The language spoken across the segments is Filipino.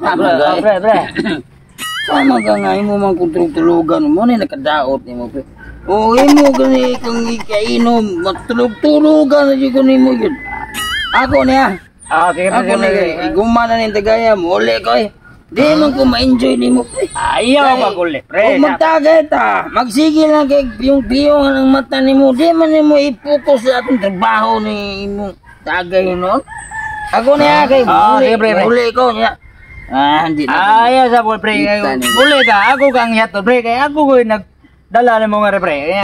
Pre. Sama ka nga, imo man kung tulog-tulugan mo, na nakadaot ni mo, pre. O, imo gani kung ikainom, matulog-tulugan na siya ni mo yun. Ako niya. Sige, Ako na, gumana ni Tagaya mo, uli ko eh. Di man ko ma-enjoy ni mo, pre. Ayaw maguli, pre. Kung magtagay ta, magsige lang kay piyong-piyong ang mata ni mo, di man ni mo i-focus sa atong trabaho ni mo tagay noon. Ako niya kay uli ko niya. Hindi na. Ayaw sa pre. Uli ka, ako kang yato, pre. Kaya ako ko nagdala na mo nga, pre.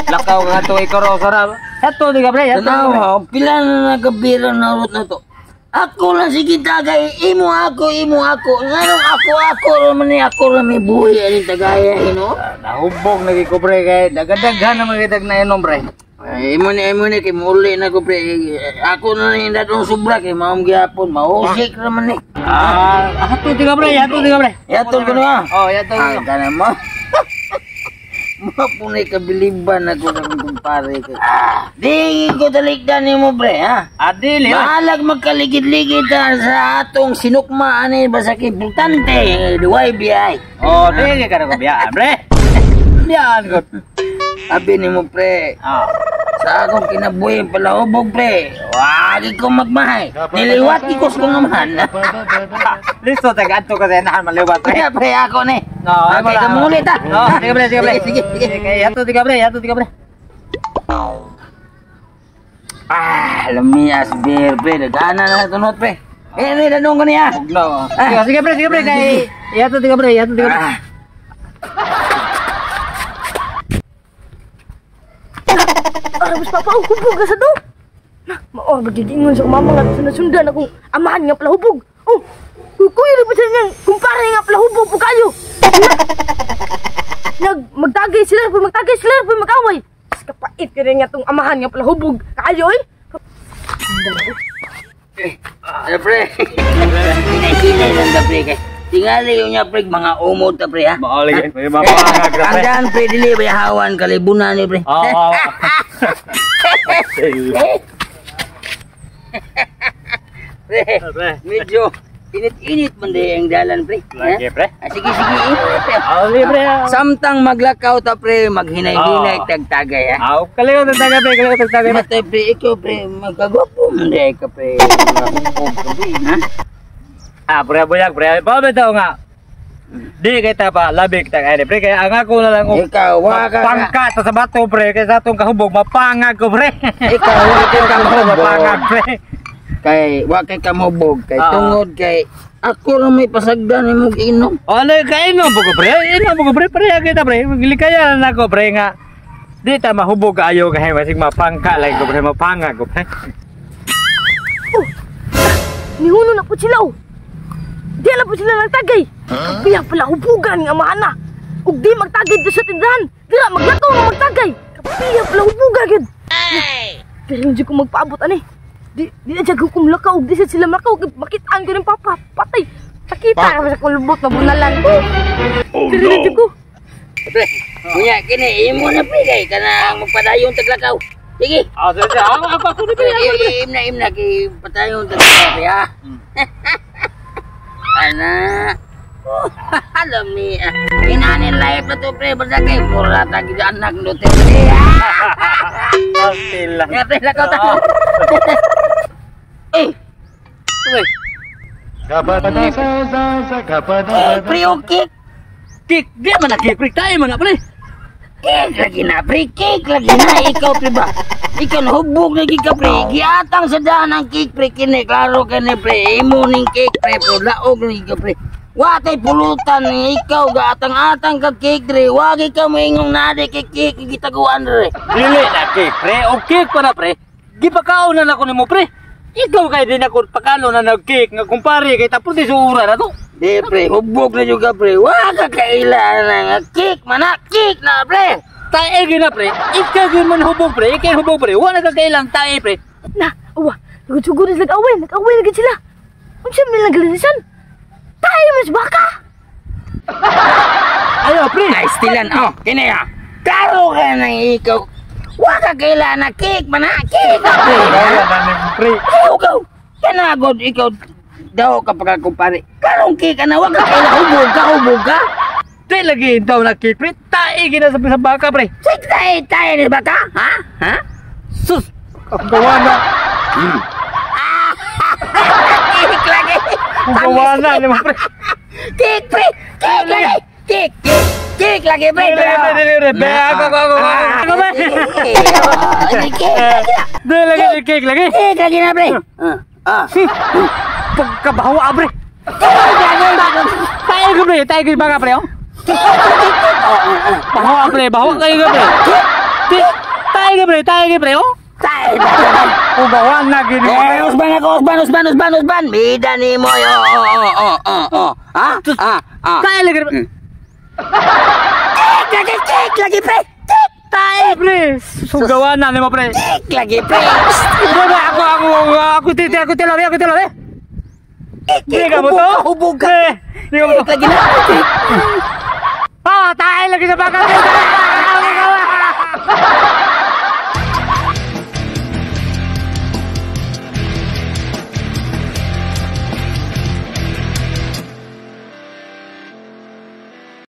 Lakaw ka ito, ikorosara. Yato, di ka, pre. Tanaw, pila na nagabira na urot na to. Ako lang sige tagay, imo ako. Nganong ako naman ako lang may buhay alin tagaya, ino? Nahubog lagi ko, pre. Kaya dagadaghan na magitag na inom, pre. Imo ni kay muli na ko, pre. Ako na rin datong sobra kay maong gyapon, mausik naman ni. Yato, di ka, pre. Yatol ko na. Yato. Kana mo. Mapunay kabiliban ako ng kumpare ko. Di ko talikdan ni mo, pre, ha? Adili. Mahalag magkaligid-ligid sa atong sinukmaan eh, basta importante, duway biyay. Di ka na ko biyaan, pre. Biyaan ko. Sabi ni mo, pre, sa akong kinabuhi palahubog, pre, wagi ko magmahay. Niliwat ikos ko naman. Listo, taga-ato ka sa inahan maliwat, pre. Kaya, pre, ako ni. Okay, kamulit, ha? Sige, pre. Sige. Yato, di ka, pre. Lumias, beer, pre. Nagana na tunot, pre. Nanong ko niya. Sige, pre. Yato, di ka, pre. Arabos papa, hubog ka sa to. Magigingon sa mama nga sinasundan akong amahan nga pala hubog. Kuya rin pa siya niyang kumpare nga pala hubog po kayo. Magtagay sila, mag-away. Mas kapait ka rin nga itong amahan nga pala hubog kayo eh. Pre, sinay-sinay lang ka, pre. Tingali yung niya, pre, mga umod ta, pre, ha? Maolig, may mapangag, pre. Andaan, pre, dili, bayahawan, kalibunan ni, pre. Pre, medyo init-init man din ang dalan, pre. Lagi, pre. Sige, init, pre. Pre. Samtang maglakaw ta, pre, maghinay-hinay, tagtagay, ha? Kaliw tagtagay. Matay, pre, ikaw, pre, magkagwapo man din ka, pre. Mahubog ka, pre, ha? Pre, buyag, pre. Pabitaw nga. Di kita pa labig tag ay pre kaya ang ako na lang ikaw waka pangka sa bato pre kay sa atong kahubog mapangag ko pre. Ikaw waka ka mapangag pre. Kay wa kay kamubog kay tungod kay ako ra may pasagdan nimo giinom. Kay inom po ko pre. Inom po ko pre kita pre. Gilikaya na ako pre nga. Di ta mahubog ayo kay masig mapangka lagi ko pre mapangag ko pre. Nihuno na po sila Di alam po sila nagtagay. Kaya pala hubugan nga mahana. Ug di magtagay sa tindahan. Dira maglakaw nga magtagay. Kaya pala hubugan gid. Pero hindi ko magpaabot ani. Di na jag ko lakaw ug di sila makaw makitaan ko rin papa. Patay. Sakita sa kulbot na bunalan. Pero hindi ko. Pre, kunya kini imo na pre kay kanang magpadayon taglakaw. Sige. Sige. Ako na Imna kay padayon taglakaw ya. Anak, alam ni, inanin live na to pre, bersakay murah tadi anak dote pre. Alhamdulillah. Ya pre, lakau tahu. Pre oke, Kik, dia mana kik? Pre, tayo mana pre? Kik lagi na pre, kik lagi na ikaw pre ba? Ikan hubog lagi ka pre, giatang sa daan ang cake pre kini, klaro kini pre, imo ning cake pre, laog lagi ka pre. Watay pulutan ikaw gaatang-atang ka cake pre, wagi ka moingong nade kay cake gitaguan re. Dili na cake pre, o cake pa na pre. Gipakaon na nako nimo pre. Ikaw kay din ako pakalo na nag cake nga kumpare kay tapos di suura na to. Di pre, hubog na juga pre, waga kailan nga cake mana cake na pre. Tae gina pre, ikaw man hubog pre, ikaw hubog pre, wala ka kailang tae pre. Na, nagsugo na nag-away lagi sila. Ang siyam nilang galinisan. Tae mas baka. Ayo pre. Ay, stilan, kini ya. Karo ka na ikaw. Waka kailan na cake man na cake na pre. Pre. Ikaw, kanagod ikaw. daw kapag kumpare. Karong cake na wag ka kailan hubog ka. Di lagi daw na cake pre. Tae gina sa baka pre. Sige tayo ni baka, ha? Ha? Sus. Ang gawa na. Cake lagi. Ang gawa na ni pre. Cake pre. Cake lagi. Cake lagi pre. Dili. Be ako. Ako ba? Dili lagi cake lagi. Cake lagi na pre. Pagkabawa pre. Cake lagi. Tayo ka baka pre oh. Bahawa pre, bahawa kayo pre. Tayo ka pre oh. Tayo. Bawa na gini. Usban. Bida ni mo yo. Ha? Tayo pre. Cake lagi pre. Tayo pre. Sugawa na ni mo pre. Cake lagi pre. Ako tilo. Hindi ka mo to? Hubog ka. Hindi ka mo to. Cake lagi na. Tayo lagi sa baka.